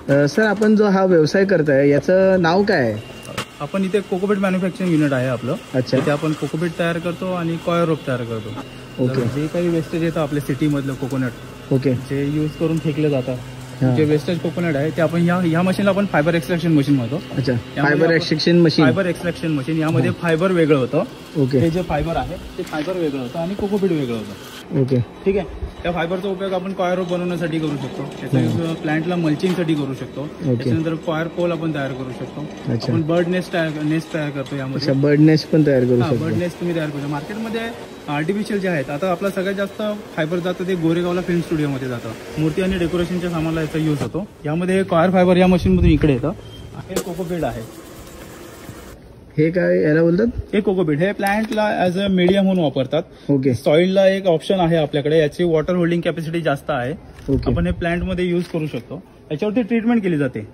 Sir आपण जो हा व्यवसाय करताय याचं नाव काय आहे? आपण इथे कोकोपीट मॅन्युफॅक्चरिंग युनिट आहे आपलं. अच्छा. इथे आपण कोकोपीट तयार करतो आणि कॉयर रोप तयार करतो. ओके. जे काही वेस्टेज येतं आपल्या सिटीमधलं कोकोनट, ओके, जे यूज करून फेकलं जातं, जे वेस्टेज कोकोनट आहे ते आपण ह्या मशीनला आपण फायबर एक्सट्रॅक्शन मशीन म्हणतो. अच्छा, fibre extraction machine. Fibre extraction machine, यामध्ये फायबर वेगळं होतं. ओके. हे जे फायबर आहे ते फायबर वेगळं होतं आणि कोकोपीट वेगळं होतं. ओके, ठीक आहे. त्या फायबरचा उपयोग आपण कॉयर रोप बनवण्यासाठी करू शकतो. त्याचा यूज प्लांटला मल्चिंगसाठी करू शकतो. त्याच्यानंतर कॉयर पोल आपण तयार करू शकतो. आपण बर्ड नेस्ट तयार करतो यामध्ये. बर्ड नेस्ट पण तयार करू शकतो. बर्ड नेस्ट तुम्ही तयार करू. मार्केटमध्ये आर्टिफिशियल जे आहेत, आता आपला सगळ्यात जास्त फायबर जातं ते गोरेगावला फिल्म स्टुडिओमध्ये जातं. मूर्ती आणि डेकोरेशनच्या सामानाला याचा यूज होतो. यामध्ये कॉयर फायबर या मशीनमधून इकडे येतं. हे कोकोपीट आहे. हे काय याला बोलतात? हे कोकोपीट हे प्लांटला ऍज अ मीडियम म्हणून वापरतात. ओके. सॉइलला एक ऑप्शन आहे आपल्याकडे, याची वॉटर होल्डिंग कॅपॅसिटी जास्त आहे. ओके. आपण हे प्लांटमध्ये यूज करू शकतो. याच्यावरती ट्रीटमेंट केली जाते.